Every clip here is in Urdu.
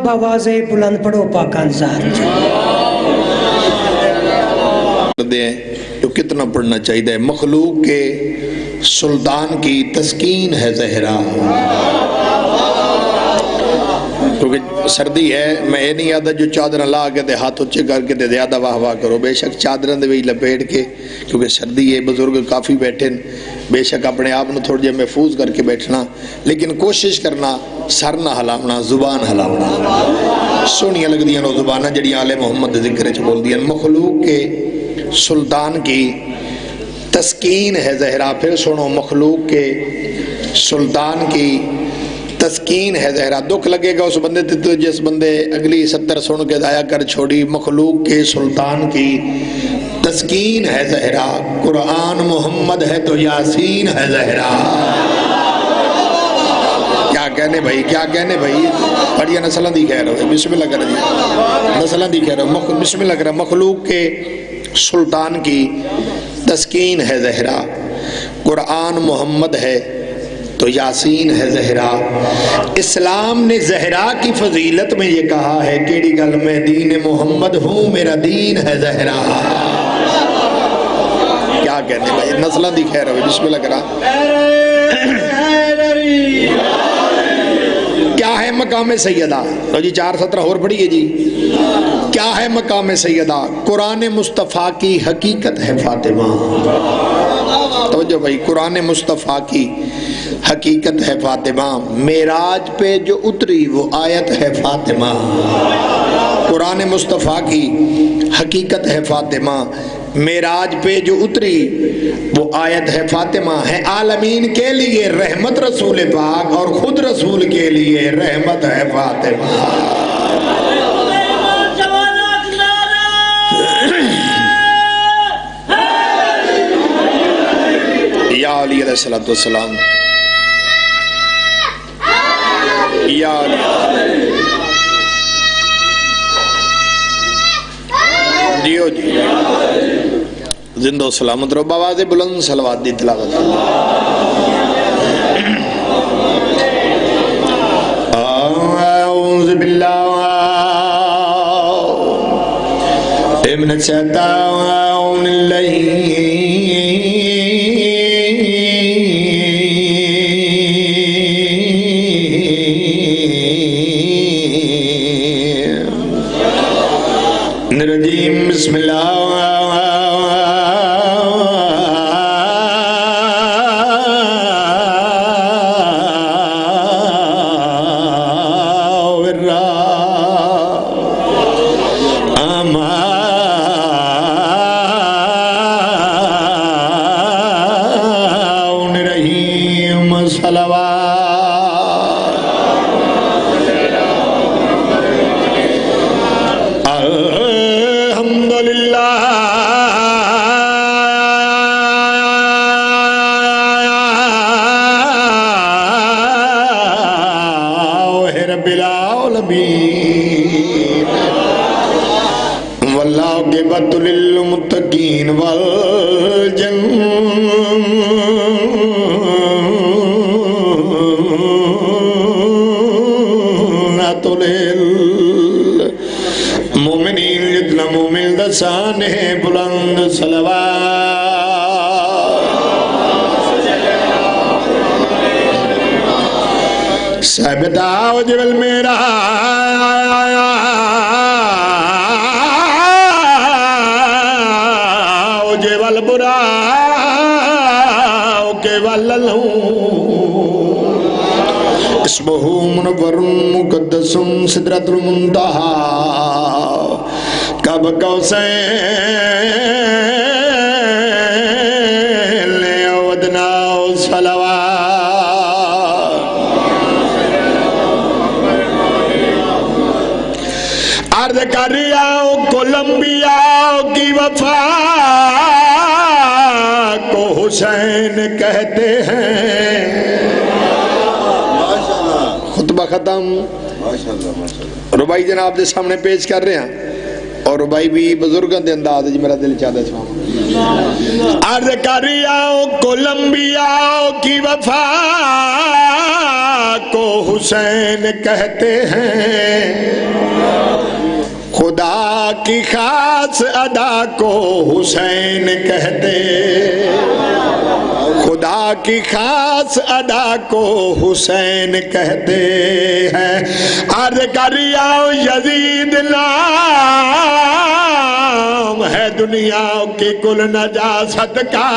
بآواز بلند پڑھو پاکان زہر جو کتنا پڑھنا چاہیے. مخلوق کے سلطان کی تسکین ہے زہرا. کیونکہ سردی ہے، میں یہ نہیں آدھا جو چادر لا کے دے ہاتھ اچھے کر کے دے زیادہ واہ واہ کرو. بے شک چادریں دے بھی لپیٹ کے، کیونکہ سردی ہے، بزرگ کافی بیٹھے، بے شک اپنے آپ نے تھوڑا جہا محفوظ کر کے بیٹھنا، لیکن کوشش کرنا سر نہ ہلاونا، زبان ہلاونا. سونیاں لگ دیاں نو زبانہ جڑیاں آل محمد ذکر چ بول دیاں. مخلوق کے سلطان کی تسکین ہے زہرا. پھر سنو، مخلوق کے سلطان کی تسکین ہے زہرا. دکھ لگے گا اس بندے تو جس بندے اگلی 70 سن کے ضائع کر چھوڑی. مخلوق کے سلطان کی تسکین ہے زہرا. قرآن محمد ہے تو یاسین ہے زہرا. کیا کہنے بھائی، کیا کہنے بھائی. پڑھیا نسلہ دی خیر ہو، بسم اللہ کر دیا، نسلہ دی خیر ہو. بسم اللہ کر. مخلوق کے سلطان کی تسکین ہے زہرا. قرآن محمد ہے تو یاسین ہے زہرا. اسلام نے زہرا کی فضیلت میں یہ کہا ہے، کیڑی گل میں دین محمد ہوں، میرا دین ہے زہرا. کیا کہنے بھائی، نسلہ دی خیر ہوئی. بسم اللہ کرا. کیا ہے مقام سیدہ؟ تو جی 4 سطرہ اور پڑھیے جی. کیا ہے مقام سیدہ؟ قرآن مصطفیٰ کی حقیقت ہے فاطمہ. توجہ بھائی، قرآن مصطفیٰ کی حقیقت ہے فاطمہ. معراج پہ جو اتری وہ آیت ہے فاطمہ. قرآن مصطفیٰ کی حقیقت ہے فاطمہ. معراج پہ جو اتری وہ آیت ہے فاطمہ. ہے عالمین کے لیے رحمت رسول پاک، اور خود رسول کے لیے رحمت ہے فاطمہ. یا علی علیہ السلام، یا علی جیو جی زندہ و سلامت رہو. بآواز بلند صلوات دی تلاوت. اعوذ باللہ من الشیطان الرجیم. بسم اللہ والعاقبۃ للمتقین والجنۃ للمؤمنین. جتنا مومن دا شان ہے بلند صلوات. ثابتہ وجبل میرا اسمہ منور مقدس سدرۃ المنتہا کب قوسین ودنا صلوات. عرض کر رہا ہوں کولمبیا کی وفا کو حسین کہتے ہیں. خطبہ ختم. ربائی جناب دے سامنے پیش کر رہے ہیں، اور ربائی بھی بزرگاں دے انداز جی میرا دل چاہتا ہے. عرض کر رہا ہوں کولمبیا کی وفا کو حسین کہتے ہیں. کی خاص ادا کو حسین کہتے خدا کی خاص ادا کو حسین کہتے ہیں عرض کریا یزید نام ہے دنیا کی کل نجاست کا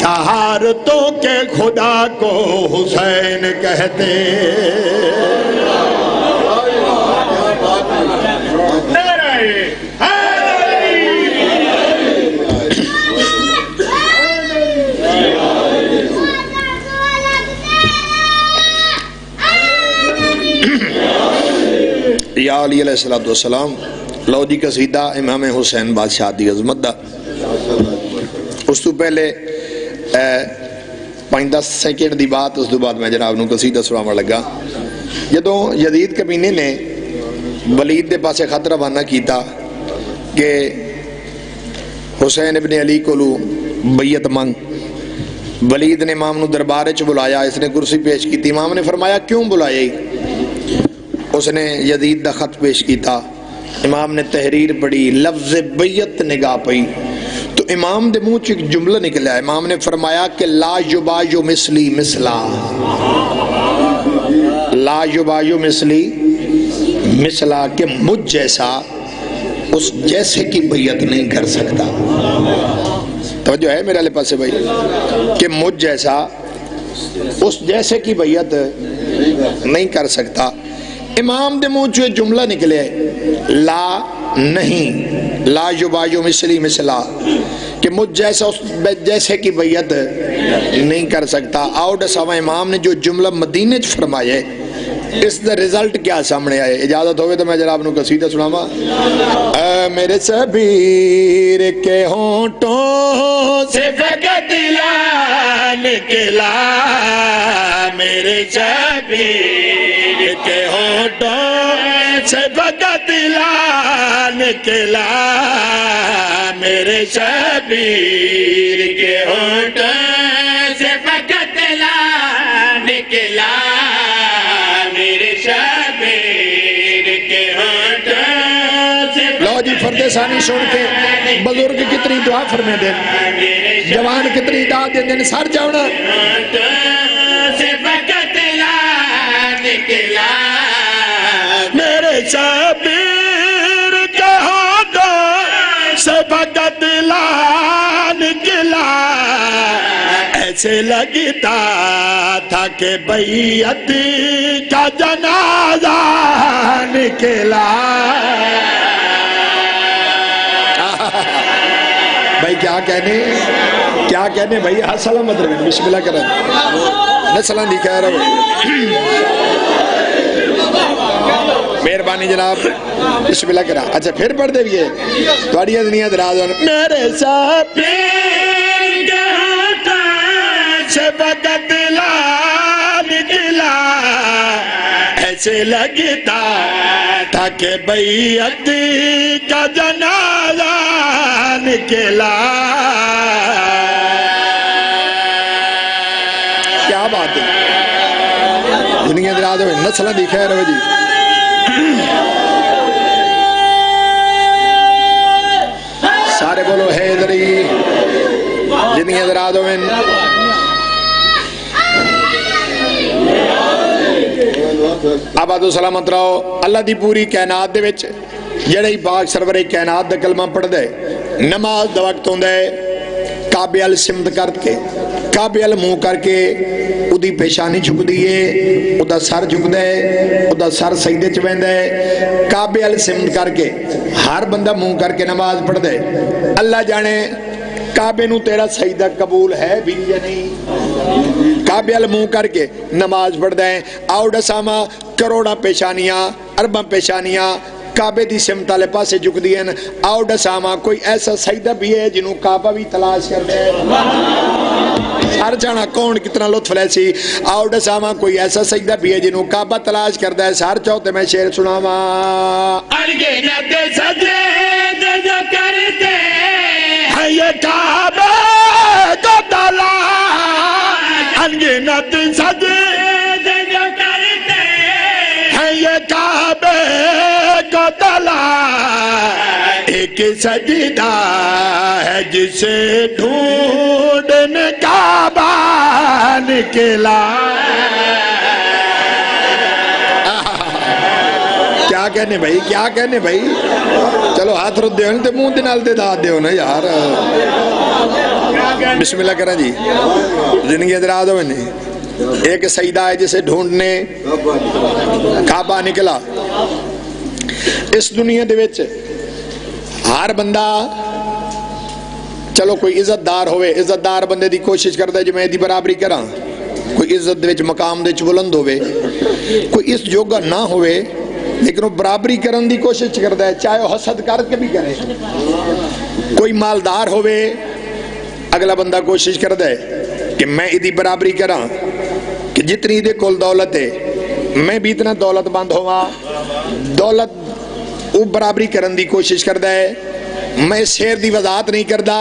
طہارتوں کے خدا کو حسین کہتے یا علی علیہ السلام لو جی قصیدہ امام حسین بادشاہ دی عظمت دا اس تو پہلے 5-10 سیکنڈ دی بات اس دو بعد میں جناب نو قصیدہ سناون لگا جدوں یزید کمینے نے ولید دے پاسے خط روانہ کیتا کہ حسین ابن علی کولو بیعت منگ ولید نے امام نو دربارے چ بلایا اس نے کرسی پیش کی امام نے فرمایا کیوں بلایا اس نے یزید دا خط پیش کیتا امام نے تحریر پڑھی لفظ بیعت نگاہ پئی تو امام دے منہ چ ایک جملہ نکلا امام نے فرمایا کہ لا یبایو مثلی مثلا لا یبایو مثلی مثلا کہ مجھ جیسا اس جیسے کی بیعت نہیں کر سکتا توجہ ہے میرے لئے پاس سے بھائی کہ مجھ جیسا اس جیسے کی بیعت نہیں کر سکتا امام دے منہ جو جملہ نکلے لا نہیں لا یبایو مثلی مثلا کہ مجھ جیسا اس جیسے کی بیعت نہیں کر سکتا آؤ ڈساوا امام نے جو جملہ مدینے چ فرمائے اس دا رزلٹ کیا سامنے آئے اجازت ہوئے تو میں جناب نو قصیدہ سناوا اے میرے شبیر کے ہونٹوں سے فقط لا نکلا میرے شبیر کے ہونٹوں سے فقط لا نکلا میرے شبیر کے ہونٹوں سے فقط لا نکلا میرے شبیر کے ہونٹوں سے لو جی فرد ثانی سن کے بزرگ کتنی دعا فرمے دیں جوان کتنی دعا دیں دیں سر جاؤنا سے فقط لا نکلا میرے شبیر کے ہونٹوں سے فقط لا نکلا ایسے لگتا تھا کہ بیعت کا جنازہ نکلا بھائی کیا کہنے بھائی حسلہ مدرم بسم اللہ کریں نسلہ نہیں کہہ رہا مہربانی جناب بسم اللہ کریں اچھا پھر پڑھ دے بھی ہے توڑی دنیا دراز میرے شبیر سے فقط لا نکلا ایسے لگتا تھا کہ بیعت کا جنازہ نکلا کیا بات ہے دنیا دراز میں نسلہ دی خیر ہو جی سارے بولو حیدری دنیا دراز میں آباد و سلامت رہو اللہ دی پوری کائنات دے وچ جڑے پاک سرور کائنات دا کلمہ پڑھ دے نماز دا وقت ہوندے کعبے ال سمت کر کے کعبے ال منہ کر کے اودی پیشانی جھک دیئے ادا سر جھک دے ادا سر سجدے چ ویندے کعبے ال سمت کر کے ہر بندہ منہ کر کے نماز پڑھ دے اللہ جانے کعبے نو تیرا سجدہ قبول ہے بھی یا نہیں کعبے ال منہ کر کے نماز پڑھ دیں آؤ ڈساما کروڑا پیشانیاں ارباں پیشانیاں کعبے دی سمت والے پاسے جھک دیئے آؤ ڈساما کوئی ایسا سجدہ بھی ہے جنہوں کعبہ بھی تلاش کر دے سر جانا کون کتنا لطف لیسی آؤ ڈساما کوئی ایسا سجدہ بھی ہے جنہوں کعبہ تلاش کر دے سر چاہتے میں شعر سناواں ارگنت سجدے جو کرتے ہیں یہ کعبہ کو تلاش انگنت سجدے جو کرتے ہیں یہ کعبہ کو تلاش ایک سجدہ ہے جسے ڈھونڈنے کعبہ نکلا. کیا کہنے بھائی, کیا کہنے بھائی, چلو ہاتھ رد دیو تے منہ دے نال تے داد دیو نا یار. بسم اللہ کریں جی. زندگی ادراز ہوئے نہیں. ایک سجدہ ہے جسے ڈھونڈنے کعبہ نکلا. اس دنیا دے وچ ہر بندہ چلو کوئی عزت دار ہوئے, عزت دار بندے دی کوشش کرتا ہے جو میں دی برابری کراں. کوئی عزت دے وچ مقام دے وچ بلند ہوئے, کوئی اس جوگا نہ ہوئے لیکن وہ برابری کرن دی کوشش کرتا ہے چاہے وہ حسد کر کے بھی کرے. کوئی مالدار ہوئے, اگلا بندہ کوشش کرتا ہے کہ میں ادھی برابری کراں کہ جتنی دے کول دولت ہے میں بھی اتنا دولت مند ہوا. دولت وہ برابری کرن دی کوشش کرتا ہے. میں شعر دی وضاحت نہیں کرتا,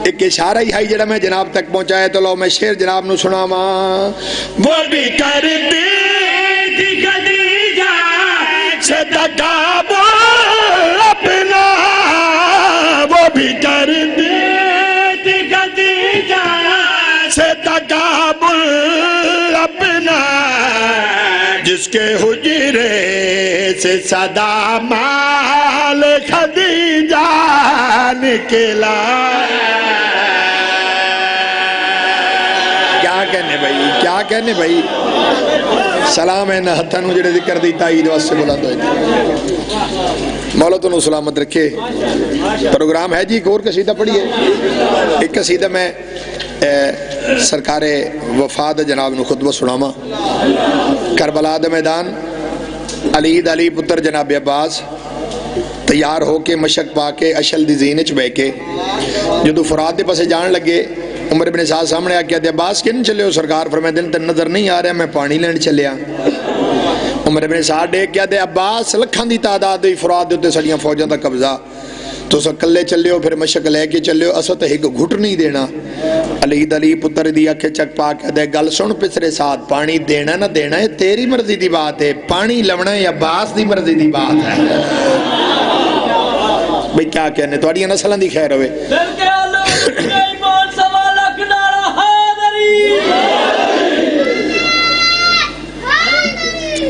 ایک اشارہ ہی ہے جڑا میں جناب تک پہنچایا. تو لو میں شعر جناب نو سناواں. وہ بھی کرتی تھی خدیجہ سے تکابر اپنا, وہ بھی کرتی تھی خدیجہ سے تکابر اپنا, جس کے حجرے سے صدا مال خدیجہ نکلا. کیا کہنے بھائی, کیا کہنے بھائی. سلام ہے نہتنوں جڑے ذکر دی تائید واسطے بلند ہوئے. مولا تنو سلامت رکھے. پروگرام ہے جی, ایک اور قصیدہ پڑھیے. ایک قصیدہ میں سرکار وفاد جناب نو خطبہ سناما. کربلا دے میدان علی پتر جناب عباس تیار ہو کے مشک پا کے اشل دی زین چ بہ کے جدو فرات دے پاسے جان لگے, عمر بن سعد سامنے آ کے کہتے عباس کن چلے ہو سرکار؟ فرمائے دن تے نظر نہیں آ رہا, میں پانی لین چلیا. عمر بن سعد دیکھ کہتے عباس لکھاں دی تعداد دی فرات دے تے سڑیاں فوجاں دا قبضہ, تو سا کلے چلے ہو, پھر مشک لے کے چلے ہو, اسا تے ایک گھٹ نہیں دینا. علی پتر دی اکھے چک پا کہتے گل سن پسرے ساتھ, پانی دینا نہ دینا ہے تیری مرضی دی بات ہے, پانی لونا ہے عباس دی مرضی دی بات ہے. بھئی کیا کہنے, توڑی نسلوں دی خیر ہوئے.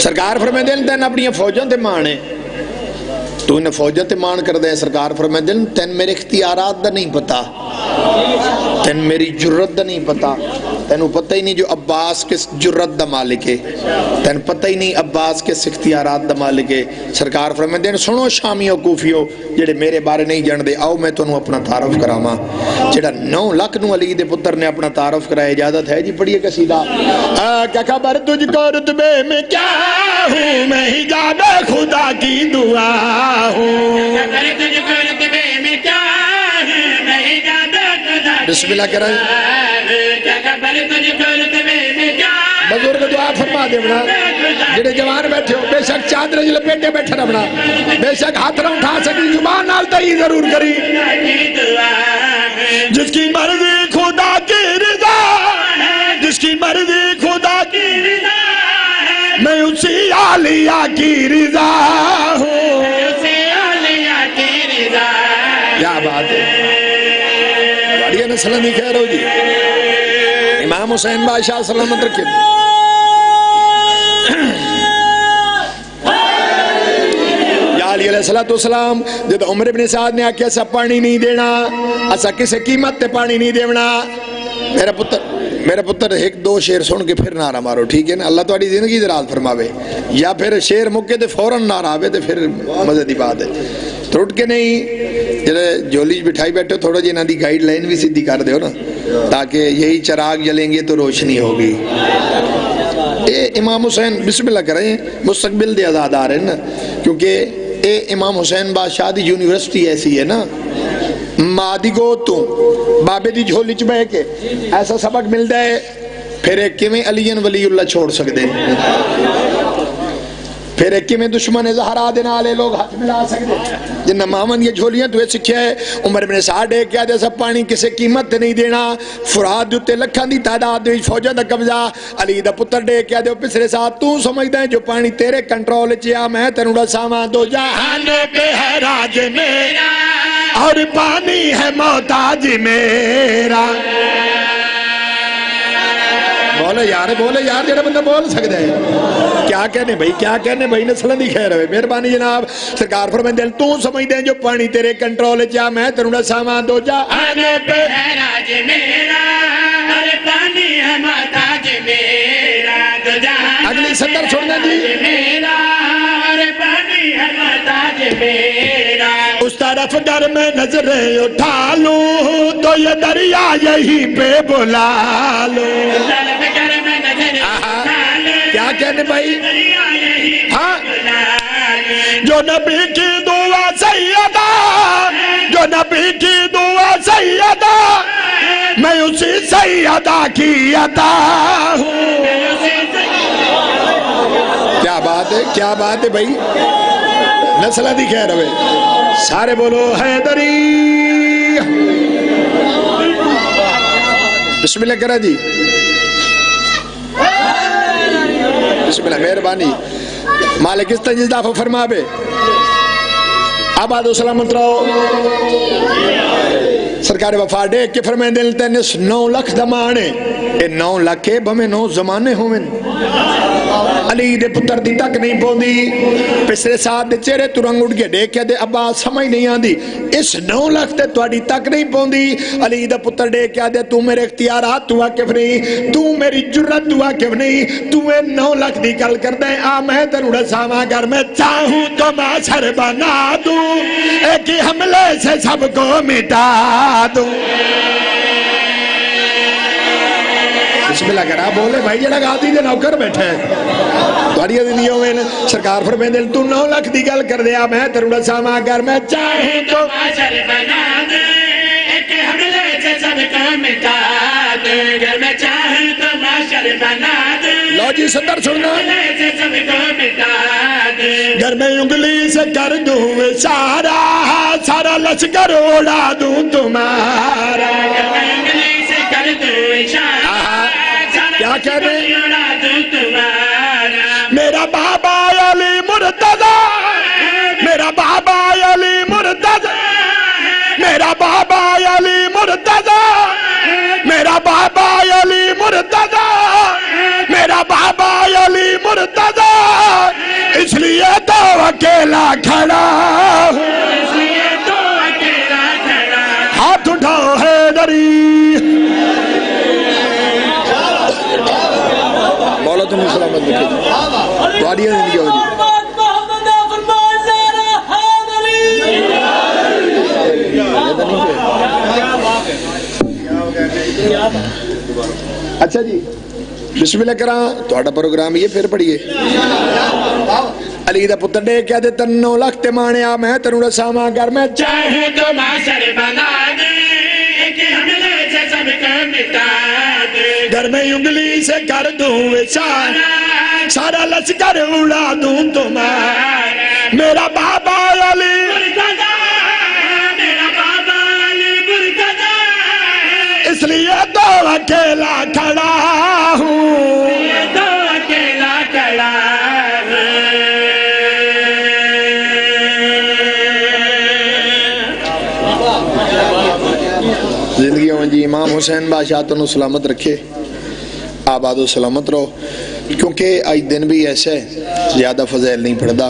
سرکار فرمائے دل تین اپنی فوجوں تے مانے, تو انہیں فوجوں تے مان کر دے. سرکار فرمائے دل تین میرے اختیارات دا نہیں پتا, تین میری جرت دا نہیں پتا. تینو پتہ ہی نہیں جو عباس کس جرت دا مالک ہے, تین پتہ ہی نہیں عباس کس اختیارات دا مالک ہے. سرکار فرمائے دل سنو شامیوں کوفیوں جڑے میرے بارے نہیں جان دے, آؤ میں تنوں اپنا تعارف کراما. جڑا 9 لاکھ نو علی دے پتر نے اپنا تعارف کرائے. اجازت ہے جی, پڑھیے قصیدہ. کیا خبر تجھ کو رتبے میں کیا ہوں, میں حجاب خدا کی دعا ہوں. بسم اللہ کریں. بزرگ دعا فرما دے بنا, جڑے جوان بیٹھے ہو بے شک چادر لپیٹے بیٹھے رہنا, بے شک ہاتھ نہ اٹھا سکی زبان نال تئی ضرور کری. جس کی مرضی خدا کی رضا ہے, جس کی مرضی خدا کی رضا ہے, میں اسی عالیہ کی رضا ہوں. کیا بات ہے, بڑی نسل نہیں خیر ہو جی. امام حسین بادشاہ سلامت رکھے. یا علی علیہ السلام جب عمر بن سعد نے آکھیا اسا پانی نہیں دینا, اسا کسے قیمت تے پانی نہیں دینا. میرا پتر ایک 2 شیر سن کے پھر نعرہ مارو, ٹھیک ہے نا. اللہ تہاڈی زندگی دراز فرماوے, یا پھر شیر مکے تے فوراً نعرہ آوے تے پھر مزے دی بات ہے. ترٹ کے نہیں جڑے جولی بٹھائی بیٹھے تھوڑا جی انہاں دی گائیڈ لائن بھی سیدھی کر دیو نا, تاکہ یہی چراغ جلیں گے تو روشنی ہوگی. اے امام حسین بسم اللہ کریں, مستقبل دے آزادار ہیں نا, کیونکہ اے امام حسین بادشاہ دی یونیورسٹی ایسی ہے نا, مادی گو تو بابے دی جھولی چ بہ کے ایسا سبق ملتا ہے. پھر ایک کیویں علی ولی اللہ چھوڑ سکتے, پھر ایک کیویں دشمن زہرا دے نال لوگ ہاتھ ملا سکتے. جنہ مامن یہ جھولیاں تو سکھیا ہے. عمر بن سعد کیا دے سب پانی کسے قیمت نہیں دینا. فرات دے لکھاں دی تعداد وچ فوجاں دا قبضہ. علی دا پتر دے کیا دے پچھلے ساتھ تو سمجھدا ہے جو پانی تیرے کنٹرول وچ آ, میں تینوں دساواں دو جہان پہ ہے راج میرا, اور پانی ہے محتاج میرا. بولے یار جڑا بندہ بول سکتا ہے. کیا کہنے بھائی نسلوں دی خیر ہوئے. مہربانی جناب. سرکار فرمائیں دل تو سمجھ دیں جو پانی تیرے کنٹرول چاہ میں تیروں نہ سامان دو جا آنے پہ ہے راج میرا اور پانی ہے محتاج میرا. اگلی سطر چھوڑنا جی. میرا اور پانی ہے محتاج میرا. اس طرف ڈر میں نظریں اٹھا لوں تو یہ دریا یہی پہ بلا لوں. کیا کہنے بھائی. ہاں جو نبی کی دعا سیدہ جو نبی کی دعا سیدہ میں اسی سیدہ کی عطا ہوں. کیا بات ہے بھائی. نسلہ دی خیر ہوئے. سارے بولو حیدری. بسم اللہ کرا جی. بسم اللہ. مہربانی. مالک اس تجیز دافع فرما بے. آباد و سلامت رہو. سرکار وفا ڈیک کے فرمائیں دل تینس 9 لکھ زمانے. اے 9 لکھے بھمیں 9 زمانے ہوئے. علی دے پتر دی تک نہیں پوندی. پسرے ساتھ دے چہرے ترنگ اٹھ گئے. ڈیکیا دے ابا سمجھ نہیں آندی. اس 9 لکھ تے تواڈی تک نہیں پوندی. علی دے پتر ڈیکیا دے تو میرے اختیارات تو واقف نہیں. تو میری جرت تو واقف نہیں. تو اے 9 لکھ دی گل کر دیں. آ میں تنوں رساواں گر میں چاہوں تو معاشر بنا دوں. ایک ہی حملے سے سب کو مٹا دوں. بسم اللہ کرا. بولے بھائی جڑا گادی دے نوکر بیٹھے توڑیاں دنیا ہوئے. سرکار فرمائیں دل تو 9 لکھ دی گل کر دیا. میں تیروں رساواں اگر میں چاہوں تو معاشر بنا دے. ایک حملے سے سب کو مٹا دے. اگر میں چاہوں تو معاشر بنا دے. لو جی صدر سننا. سے سب کو مٹا دے. گھر میں انگلی سے کر دوں سارا لشکر اڑا دوں تمہارا. گھر میں انگلی سے کر دوں کیا کہنے. میرا بابا علی مرتضی میرا بابا علی مرتضی میرا بابا علی مرتضی میرا بابا علی مرتضی میرا بابا علی مرتضی. اس لیے تو اکیلا کھڑا ہوں. ہاتھ اٹھاؤ حیدری. بولو تم سلامت لکھے جی. وادیاں زندگی ہو جی. اچھا جی. بسم اللہ کرا. توڑا پروگرام یہ پھر پڑھئے. علی دا پتر دے کیا دے 9 لکھ تے مانے. آ میں تنوں رساواں گر میں چاہوں تو معاشر بنا دے. ایک حملے سے سب کو مٹا دے. گھر میں انگلی سے کر دوں سارا لشکر اڑا دوں تمہارا. میرا بابا علی مرتضی میرا بابا علی مرتضی. اس لیے تو اکیلا کھڑا ہوں. تو اکیلا کھڑا زندگیوں میں جی. امام حسین بادشاہ تنو سلامت رکھے. آباد و سلامت رہو. کیونکہ آج دن بھی ایسا ہے زیادہ فضائل نہیں پڑھتا.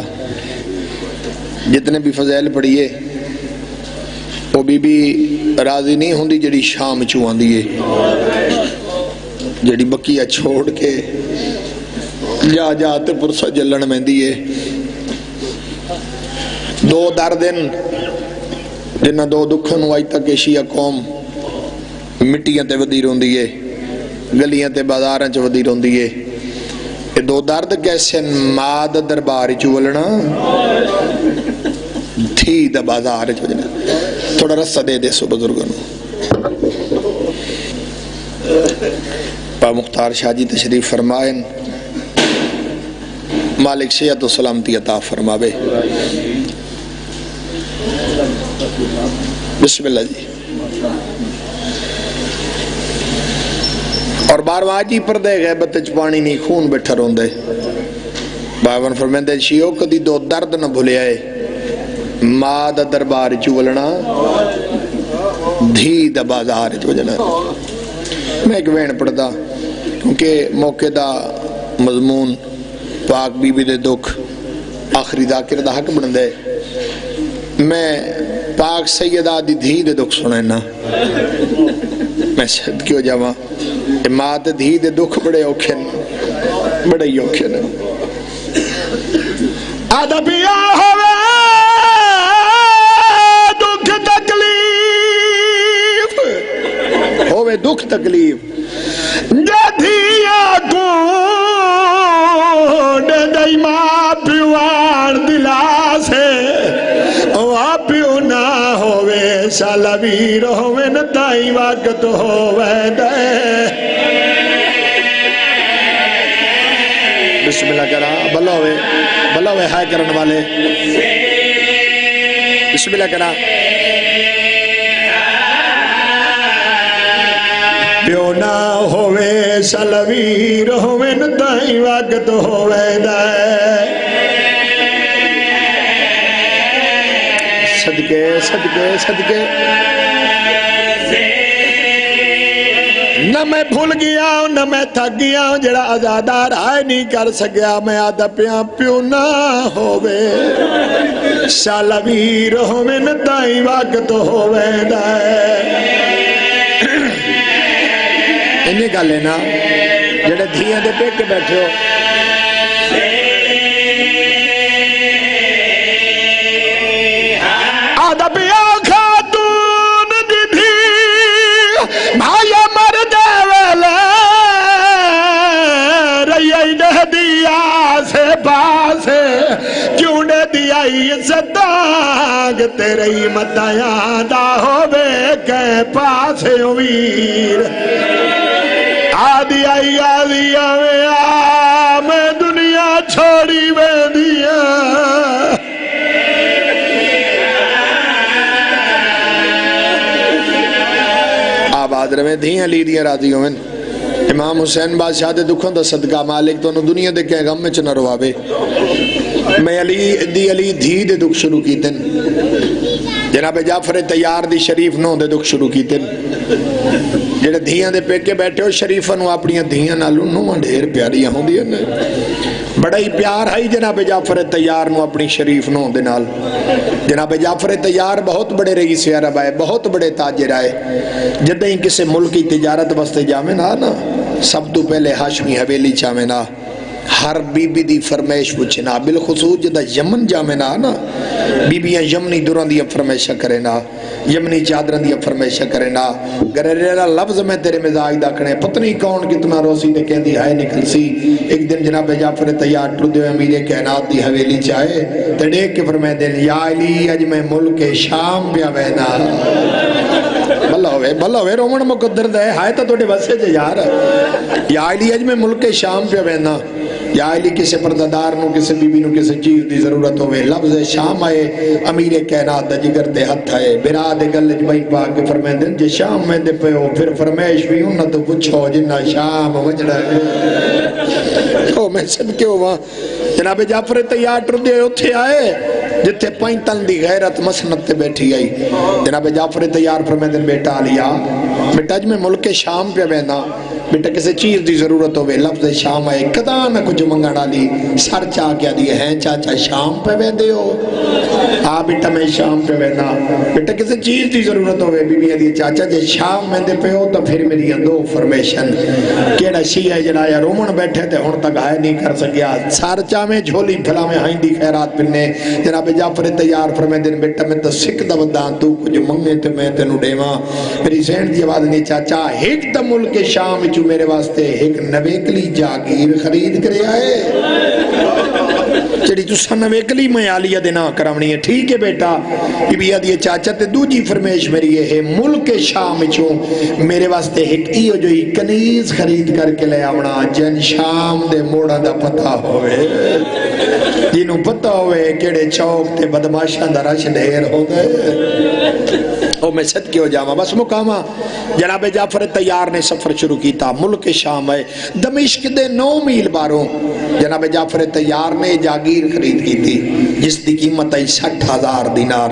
جتنے بھی فضائل پڑھیے وہ بھی راضی نہیں ہوندی جڑی شام چوں آندی ہے. جڑی بکیا چھوڑ کے جا تے پرسا جلن مہندی ہے. 2 دردن جنہ 2 دکھن آج تک ایشیا قوم مٹیاں تے ودی روندی ہے. گلیاں تے بازاراں چ ودی روندی ہے. یہ 2 درد کیسے ماد دربار چولنا تھی دا بازار چولنا. تھوڑا رسہ دے دے سو بزرگوں. با مختار شاہ جی تشریف فرمائیں. مالک صحت و سلامتی عطا فرماوے. بسم اللہ جی. اور بارواں جی پردے غیبت چ پانی نہیں خون بیٹھا روندے. باون فرمیندے شیو کدی 2 درد نہ بھولے آئے. ماں دا دربار چولنا دھی دا بازار چولنا. میں ایک وین پڑھتا کیونکہ موقع دا مضمون پاک بی بی دے دکھ آخری ذاکر دا حق بن دے. میں پاک سیدہ دی دھی دے دکھ سنینا میں شہد کیوں جاواں ماں تے دھی دے دکھ بڑے اوکھن بڑے ہی اوکھن. آدھا پیا ہوئے دکھ تکلیف ہوئے دکھ تکلیف جدھیا گونڈ دائی ماں پیوان دلا سے وہاں پیو نہ ہوئے سالہ ویر ہوئے نتائی وقت ہوئے دے. بسم اللہ کرا بھلا ہوئے ہائے کرن والے بسم اللہ کرا. پیو نہ ہوئے سلویر ہوئے نتائی وقت ہوئے دے. صدقے صدقے صدقے نہ میں بھول گیا ہوں نہ میں تھک گیا ہوں جڑا آزادار آئے نہیں کر سکیا. میں آدھا پیاں پیو نہ ہوئے سالویر ہوئے نتائی وقت ہوئے دے. انہیں گا لینا جڑے دھیاں دے پیک کے بیٹھے ہو آدھا پیا خاتون دی دھی بھائی مرد ویلے رئی دے دیا سے پاسے کیوں دے دیا ستاگ تیرے متیاں دا ہوئے کے پاسے ویر. آدھی آئی میں دنیا چھوڑی میں دیا آباد رہے دھیاں لی دیا راضی ہوئے. امام حسین بادشاہ دے دکھوں دا صدقہ مالک تو انہوں دنیا دے کہے غم میں چنہ روابے. میں علی دھی دے دکھ شروع کی تن جناب جعفر تیار دی شریف نو دے دکھ شروع کی تن جڑے دھیاں دے پیکے بیٹھے ہو شریفہ نو اپنی دھیاں نالو نو ڈھیر پیاریاں ہوں دیا بڑا ہی پیار ہے جناب جعفر تیار نو اپنی شریف نو دے نال. جناب جعفر تیار بہت بڑے رئیس عرب آئے بہت بڑے تاجر آئے. جدہ ہی کسے ملک کی تجارت بستے جامے نا سب تو پہلے ہاشمی حویلی چامے نا ہر بی بی دی فرمیش پوچھنا بالخصوص جدہ یمن جامے نا بی بیاں یمنی دوران دیا فرمیشہ کرے نا یمنی چادران دیا فرمیشہ کرے نا گریلا لفظ میں تیرے مزاج داکھنے پتنی کون کتنا روسی تے کہہ دی ہائے نکل سی. ایک دن جناب جعفر تیار ٹر دے امیر کائنات دی حویلی چاہے تے دیکھ کے فرمائے دن یا علی اج میں ملک شام پیا وینا. بھلا ہوئے رومن مقدر دے ہائے تا توڑے وسے جے یار یا علی اج میں ملک شام پیا وینا. یا علی کسے پردادار نو کسے بی بی نو کسے چیز دی ضرورت ہوئے لفظ شام آئے امیر کائنات دا جگر تے ہتھ آئے برا دے گلج بھائی پاک کے فرمائے دن جے شام میں دے پہ ہو پھر فرمیش بھی ہوں نہ تو پوچھو جنہ شام وجڑا ہے. میں صدقے ہوا جناب جعفر تیار ٹر دے اتھے آئے جتے پینتن دی غیرت مسنت تے بیٹھی آئی. جناب جعفر تیار فرمائے دن بیٹا لیا بیٹا اج میں ملک شام پہ بینا بیٹا کسی چیز دی ضرورت ہوئے لفظ شام آئے کدا نہ کچھ منگا ڈالی سر چاہ کیا دیئے ہیں چاچا شام پہ بیندے ہو بیٹا میں شام پہ بینا. بیٹا کسی چیز دی ضرورت ہوئے بی بی دیئے چاچا جے شام بیندے پہ ہو تو پھر میری اندو فرمیشن کیڑا شیعہ جنایا رومن بیٹھے تھے ہون تک آئے نہیں کر سکیا سر چاہ میں جھولی پھلا میں ہائیں دی خیرات پننے. جناب جعفر تیار فرمائے دن بیٹا میں تو سکھ دا بدان تو کچھ منگے تے میں تے نو ڈیواں. میری سین دی آواز نہیں چاچا ایک دا ملک شام جو میرے واسطے ایک نویکلی جاگیر خرید کرے آئے چڑی تو سا نویکلی میں آلیہ دینا کرامنی ہے. ٹھیک ہے بیٹا بی بی آدھی چاچا تے دو جی فرمیش میری ہے ملک شام چوں میرے واسطے ایک ایو جو ہی کنیز خرید کر کے لے آونا جن شام دے موڑا دا پتہ ہوئے جنوں پتہ ہوئے کیڑے چوک تے بدماشاں دا رش ڈھیر ہو گئے او میں صدقے ہو جاواں بس مقامہ جناب جعفر تیار نے سفر شروع کیتا ملک شام ہے دمشق دے 9 میل باروں جناب جعفر تیار نے جاگیر خرید کی تھی جس دی قیمت ہے 60,000 دینار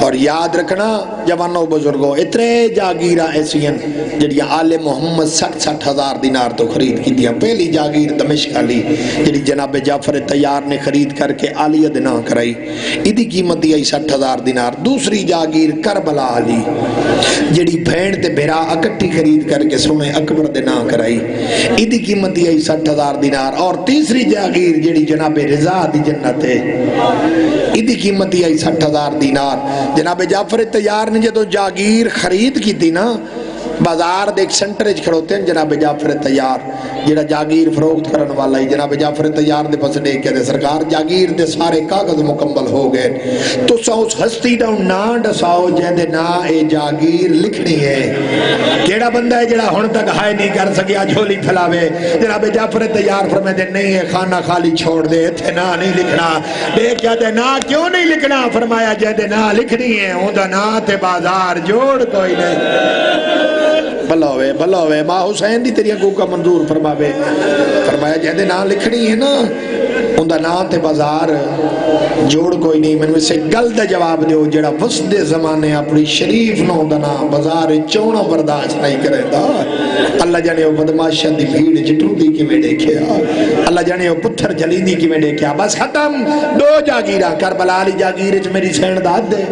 اور یاد رکھنا جوانوں بزرگوں اتنے جاگیرہ ایسی ہیں جڑی آل محمد 60,000 دینار تو خرید کی دیا پہلی جاگیر دمشق علی جڑی جناب جعفر تیار نے خرید کر کے عالیہ دنا کرائی ایدی قیمت دی 60,000 دینار دوسری جاگیر کربلا علی جڑی بھین تے بھیرا اکٹھی خرید کر کے سونے اکبر دنا کرائی ایدی قیمت دی 60,000 دینار اور تیسری جاگیر جڑی جناب رضا دی جنت ہے ایدی قیمت دی 60,000 دینار جناب جعفر تیار نے جدو جاگیر خرید کی تھی نا بازار دے ایک سنٹر اچ کھڑوتے ہیں جناب جعفر تیار جڑا جاگیر فروخت کرن والا ہی جناب جعفر تیار دے پاس دیکھ کے دے سرکار جاگیر دے سارے کاغذ مکمل ہو گئے تو سا اس ہستی دا نا ڈساؤ جہاں دے نا اے جاگیر لکھنی ہے کیڑا بندہ ہے جڑا ہن تک ہائے نہیں کر سکیا جھولی پھیلاوے جناب جعفر تیار فرمائے دے نہیں ہے خانہ خالی چھوڑ دے ایتھے نا نہیں لکھنا دیکھ دے نا کیوں نہیں لکھنا فرمایا جہاں دے نا لکھنی ہے ہوں دا نا تے بازار جوڑ کوئی نہیں بھلا ہوئے ماں حسین دی تیری اگو کا منظور فرمایا جہدے نا لکھنی ہے نا ان دا نا تے بازار جوڑ کوئی نہیں میں نے اسے گل دا جواب دیو جڑا وسط زمانے اپنی شریف نو دا نا بازار چونا برداشت نہیں کرے دا اللہ جانے وہ بدماشن دی بھیڑ جٹو دی کی میں دیکھیا اللہ جانے وہ پتھر جلی دی کی میں دیکھیا بس ختم 2 جاگیرہ کربلا علی جاگیر چ میری سین داد دے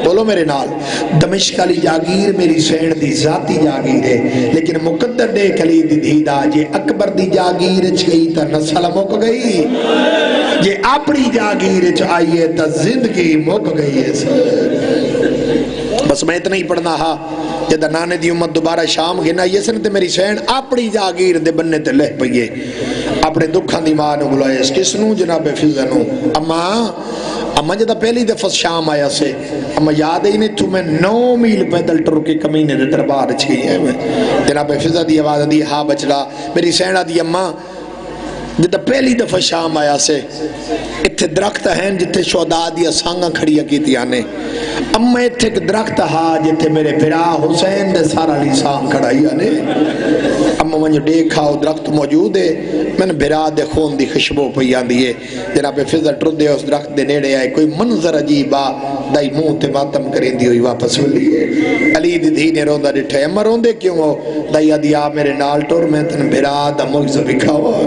بولو میرے نال دمشق علی جاگیر میری سین دی ذاتی جاگیر ہے لیکن مقدر دے کلی دی دیدہ جے اکبر دی جاگیر چ گئی تا نسل مک گئی جے اپنی جاگیر چ آئیے تا زندگی مک گئی ہے بس میں اتنا ہی پڑھنا ہا جدہ نانے دی امت دوبارہ شام گھنا یہ سنتے میری سین اپنی جاگیر دے بننے تے لہ پئیے اپنے دکھان دی ماں نو بلائے اس کس نو جناب فضنو اما جدہ پہلی دفعہ شام آیا سے اما یاد ہی نہیں تو میں 9 میل پیدل ٹر کے کمینے دے دربار چھئی ہے جناب فضا دی آواز دی ہاں بچڑا میری سینہ دی اما جدہ پہلی دفعہ شام آیا سے اتھے درخت ہیں جتے شہداء دیا سانگاں کھڑیا کی تھی آنے اما اتھے ایک درخت ہاں جتے میرے پھرا حسین دے سارا لی سانگ کھڑائی آنے اما مجھے دیکھا وہ درخت موجود ہے میں نے بھرا دے خون دی خشبو پہیان دیئے جناب فضا ٹر دے اس درخت دے نیڑے آئے کوئی منظر عجیبا دائی منہ تے ماتم کریں دی ہوئی واپس ہوئی علی دی دھی نے روندہ ڈٹھے اما روندے کیوں ہو دائی آدیا میرے نال ٹور میں تن بھرا دا مغز بکھا ہوا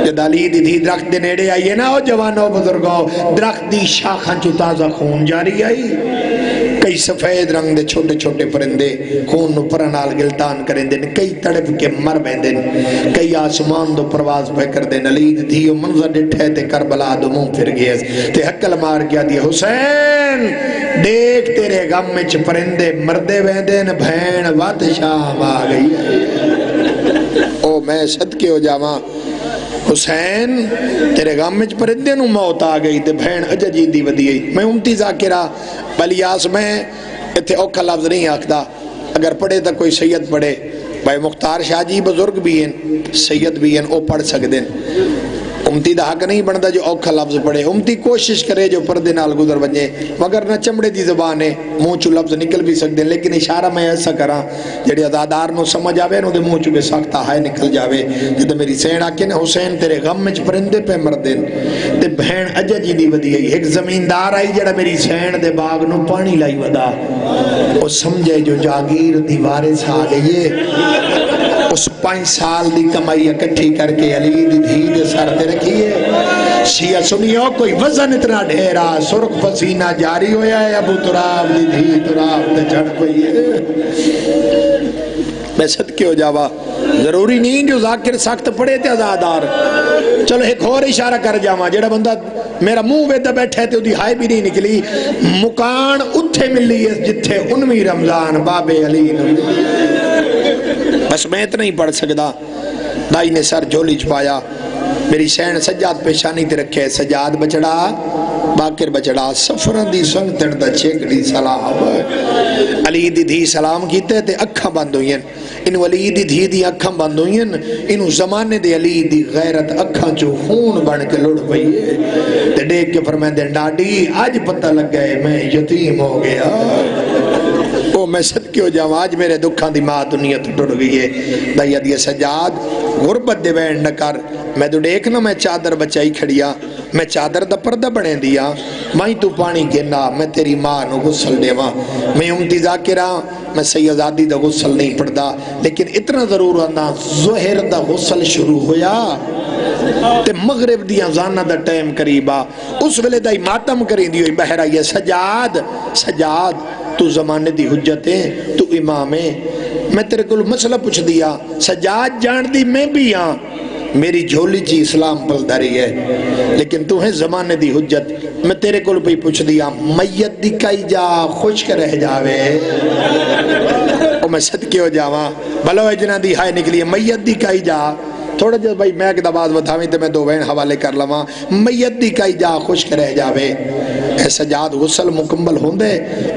جد علی دی دھی درخت دے نیڑے آئیے نا جوانوں بزرگوں درخت دی شاخاں چو تازہ خون جاری آئی کئی سفید رنگ دے چھوٹے چھوٹے پرندے خون نو پرنال گلتان کریں دن کئی تڑپ کے مر بیندن کئی آسمان دو پرواز پہ کر دن علی دی دھی منظر ڈٹھے تے کربلا دو منہ پھر گئے تے حکل مار گیا دی حسین دیکھ تیرے غم میں چھ پرندے مردے بیندن بھین وات شام آ گئی او میں صدقے ہو جاواں حسین تیرے غم میں پرندے نو موت آ گئی تے بھین اججی دی ودی گئی میں امتی ذاکرہ بلیاس میں اتھے اوکھا لفظ نہیں آکھدا اگر پڑھے تا کوئی سید پڑھے بھائی مختار شاہ جی بزرگ بھی ہیں سید بھی ہیں او پڑھ سکتے ہیں امتی دا حق نہیں بندا جو اوکھا لفظ پڑھے امتی کوشش کرے جو پردے نال گزر بنجے مگر نہ چمڑے دی زبان ہے منہ چو لفظ نکل بھی سکتے ہیں لیکن اشارہ میں ایسا کراں جڑے ازادار نو سمجھ آوے نو دے منہ چو کے ساکتا ہائے نکل جاوے جدہ میری سین آکے نا حسین تیرے غم میں پرندے پہ مردن تے بہن اجا جی دی ودی گئی ایک زمیندار آئی جڑا میری سین دے باغ نو پانی لائی ودا وہ سمجھے جو جاگیر دیوارے سا گئیے اس 5 سال دی کمائی اکٹھی کر کے علی دی دھی دے سر تے رکھیے شیعہ سنیو کوئی وزن اتنا ڈھیرا سرخ پسینہ جاری ہویا ہے ابو تراب دی دھی تراب تے چڑھ پئی ہے میں صدقے ہو جاوا ضروری نہیں جو ذاکر سخت پڑے تے ازادار چلو ایک اور اشارہ کر جاواں جڑا بندہ میرا منہ ویدہ بیٹھے تے دی ہائے بھی نہیں نکلی مکان اتھے ملی ہے جتھے 19 رمضان باب علی بس میں اتنا ہی پڑھ سکتا دائی نے سر جھولی چھپایا میری سین سجاد پیشانی تے رکھے سجاد بچڑا باکر بچڑا سفران دی سنگ تڑتا چھیکڑی سلام علی دی دھی سلام کیتے تے اکھاں بند ہوئیں ان ولی دی دھی دی اکھاں بند ہوئیں انہوں زمانے دے علی دی غیرت اکھاں چو خون بن کے لڑ پئیے تے دیکھ کے فرمائیں دے ڈاڈی آج پتہ لگ گئے میں یتیم ہو گیا او میں صدقے ہو جاؤں آج میرے دکھاں دی ماں دنیا تو ٹوٹ گئی ہے دائیا دی سجاد غربت دے وین نہ کر میں تو دیکھنا میں چادر بچائی کھڑیا میں چادر دا پردہ بنے دیا میں تو پانی گنا میں تیری ماں نو غسل دے وہاں میں امتی ذاکرہ میں سیدادی دا غسل نہیں پڑھدا لیکن اتنا ضرور آنا ظہر دا غسل شروع ہویا تے مغرب دیا زانہ دا ٹائم قریبا اس ویلے دا ماتم کریں دی ہوئی بہرہ یہ سجاد سجاد تو زمانے دی حجتیں تو امام ہے میں تیرے کو مسئلہ پوچھ دیا سجاد جان دی میں بھی ہاں میری جھولی چی اسلام پل داری ہے لیکن تو ہے زمانے دی حجت میں تیرے کو بھی پوچھ دیا میت دی کئی جا خوشک رہ جاوے اور میں صدقے ہو جاواں بلو اجنا دی ہائے نکلی میت دی کئی جا تھوڑا جب بھائی میں ایک دباز بتاویں تو میں دو بین حوالے کر لواں میت دی کئی جا خوشک رہ جاوے اے سجاد غسل مکمل ہوندے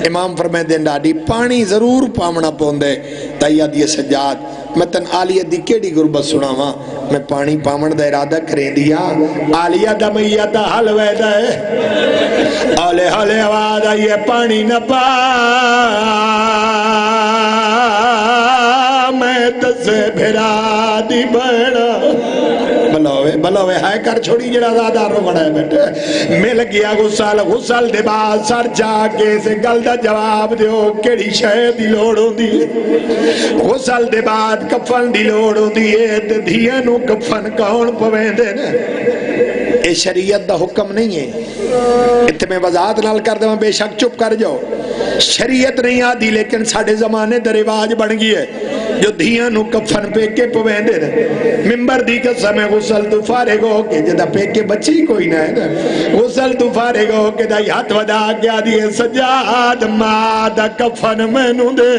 امام فرمائے دیں ڈاڈی پانی ضرور پامنا پوندے تائیہ دی سجاد میں تن آلیہ دی کیڑی غربت سناواں میں پانی پامن دا ارادہ کریں دیا آلیہ دا میت دا حل ویدہ ہے آلے حلے آواز آئیے پانی نہ پا میں تسے بھرا دی بڑا بلوے ہائے کر چھوڑی جڑا زیادہ رو بڑا ہے بیٹے مل گیا غسل دے بعد سر جا کے سے گل دا جواب دیو کیڑی شے دی لوڑ ہوندی غسل دے بعد کفن دی لوڑ ہوندی ہے تے دھیاں نو کفن کون پویندے نا اے شریعت دا حکم نہیں ہے اتنے میں وضاحت نال کر دوں بے شک چپ کر جاؤ شریعت نہیں آدھی لیکن ساڑھے زمانے در رواج بن گئی ہے جو دھیاں نو کفن پہ کے پویندے نا ممبر دی قسم غسل تو فارغ ہو کے جدہ پہ کے بچی کوئی نہ ہے نا غسل تو فارغ ہو کے دا ہاتھ ودا گیا دیئے سجاد مادہ کفن میں نو دے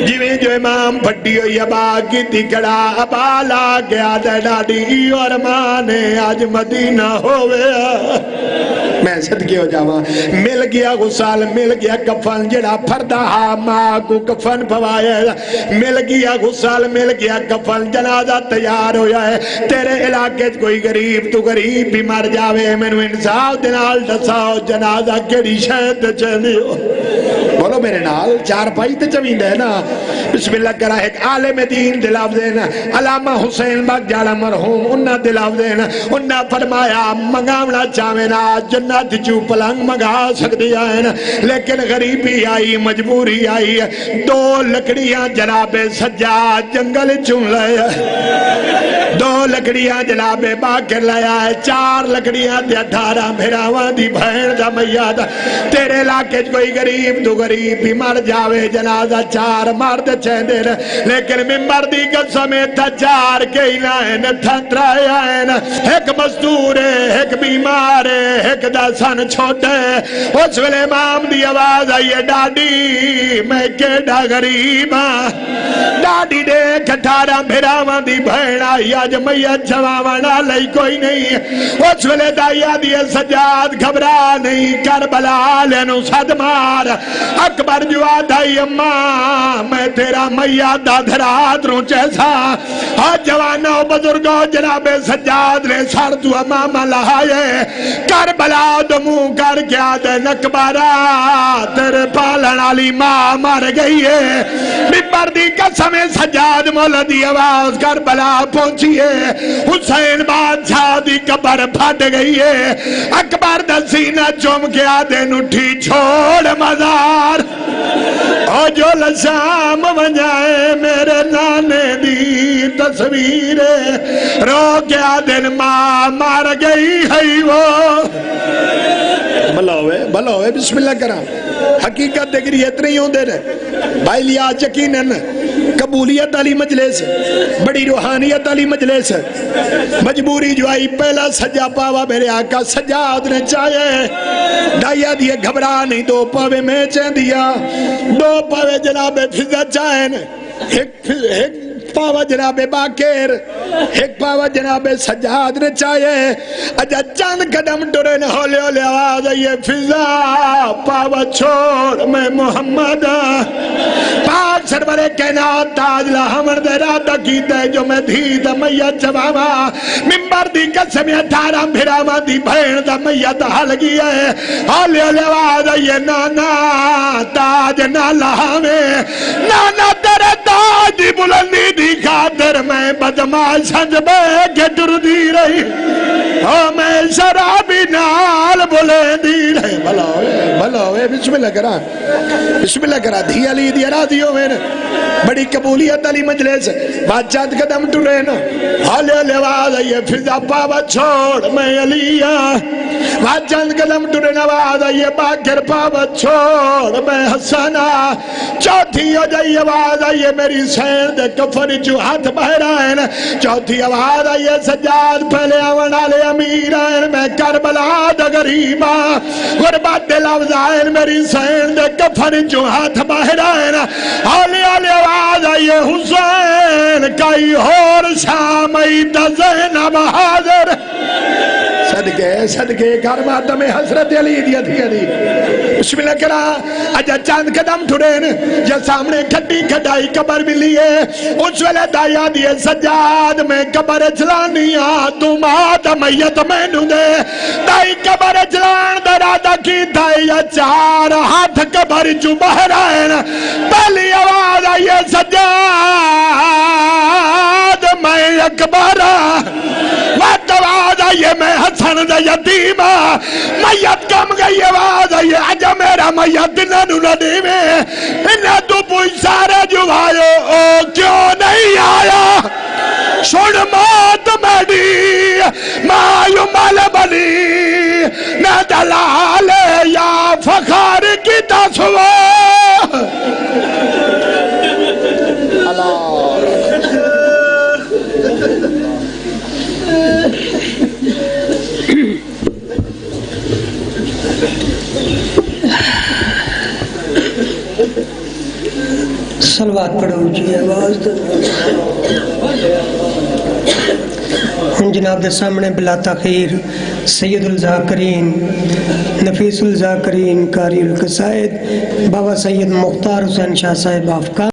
جویں جو امام پھٹی ہوئی ابا کی تکڑا ابا لا گیا دا ڈاڈی اور مانے آج مدینہ ہوئے میں صدقے ہو جاواں مل گیا غسل مل گیا کفن جڑا پھردہ ہاں ماں کو کفن پوائے مل گیا غسل مل گیا کفن جنازہ تیار ہویا ہے تیرے علاقے کوئی غریب تو غریب بھی مر جاوے میں نو انصاف دنال دساؤ جنازہ کیڑی شہد چندی ہو بولو میرے نال چار پائی تے چویندے نا بسم اللہ کرا ایک عالم دین دلاف دینا علامہ حسین باگ جالا مرحوم انہا دلاف دینا انہا فرمایا منگاونا چاوینا جنت چو پلنگ منگا سکتی آئین لیکن غریبی آئی مجبوری آئی دو لکڑیاں جناب سجاد جنگل چون لیا دو لکڑیاں جناب باکر لیا ہے چار لکڑیاں دیا 18 بھیراوان دی بھین دا میاد تیرے علاقے کوئی غریب تو غریب بھی مر جاوے جنازہ چار مرد چہندے لیکن ممبر دی قسم تھا چار کئی لائن تھا ترائے آئین ایک مزدور ہے ایک بیمار ہے ایک دا سن چھوٹے اس ویلے امام دی آواز آئیے ڈاڈی میں کیڑا غریب ہاں ڈاڈی دیکھ 18 بھیراوان دی بھین آئی آج میت جوانا لئی کوئی نہیں اس ویلے دائیا دیے سجاد گھبرا نہیں کربلا لینو صد مار اکبر جو آدھائی اماں میں تیرا میت دادھرات روں چیسا آج جوانا و بزرگو جناب سجاد نے سر تو امامہ لہائے کربلا دمو کر کیا دے نکبارا تیرے پالن علی ماں مار گئی ہے ممبر دی قسم سجاد مولدی آواز کربلا پہنچی ہے حسین بادشاہ دی قبر پھٹ گئی ہے اکبر دا سینہ چوم کے آدھے نٹھی چھوڑ مزار او جو لشام ونجائے میرے نانے دی تصویر رو کے آدھے ماں مار گئی ہے وہ بھلا ہوئے بسم اللہ کرام حقیقت دیکھری اتنے ہی ہوں دے رہے بھائی لیا یقیناً قبولیت علی مجلس بڑی روحانیت علی مجلس مجبوری جو آئی پہلا سجا پاوا میرے آقا سجاد نے چاہے ڈائیا دیے گھبرا نہیں دو پاوے میں چین دیا دو پاوے جناب فضا چاہیں ایک ایک پاوا جناب باقر ایک پاوا جناب سجاد نے چاہے اجا چند قدم ٹرے نہ ہولے ہولے آواز آئیے فضا پاوا چھوڑ میں محمد پاک سرور کائنات تاج لہمر دے راتہ کیتے جو میں دھی دا میت جواما ممبر دی قسم 18 بھراما دی بھین دا میت حل گیا ہے ہولے ہولے آواز آئیے نانا تاج نہ لہمیں نانا تیرے تاج دی بلندی دی خاطر میں بدماش سنج میں گھٹر دی رہی میں شرابی نال بلندی رہی بھلا ہوئے بسم اللہ کرا دھی علی دی راضیوں میں بڑی قبولیت علی مجلس بادشاہ قدم ٹرے نا حالے حالے آواز آئیے فضا پاوا چھوڑ میں علیہ بادشاہ قدم ٹرے نا آواز آئیے باقر پاوا چھوڑ میں حسنہ چوتھی ہو جائی آواز آئیے میری سین دے کفر جو ہاتھ بہرائن چوتھی آواز آئیے سجاد پہلے آون آلے امیر آئین میں کربلا دا غریبا غربت دے لفظ آئین میری سین دے کفر جو ہاتھ بہرائن آلے آلے آواز آئیے حسین کئی اور شامی دا زینب حاضر صدقے کارماتم حضرت علی دیا تھی علی بسم اللہ کرا اجا چاند قدم ٹھڑین یا سامنے کھٹی کھٹائی قبر ملی ہے اس ویلے دایا دیے سجاد میں قبر چلانیا تم آدھا میت میں نو دے دائی قبر چلان درادا کی دائی چار ہاتھ قبر جو بہرائن پہلی آواز آئیے سجاد میں اکبرہ وقت آواز آئیے میں حسن دا یتیمہ میت کم گئی آواز آئیے آجا میرا میت ننو ندیمے انہیں تو پوچھ سارے جو آئے او کیوں نہیں آیا شڑ موت میڈی مایو مال بنی نہ دلال یا فخار کی تصویر سلوات پڑھو جی آواز جناب دے سامنے بلا تاخیر سید الزاکرین نفیس الزاکرین قاری القصائد بابا سید مختار حسین شاہ صاحب افکار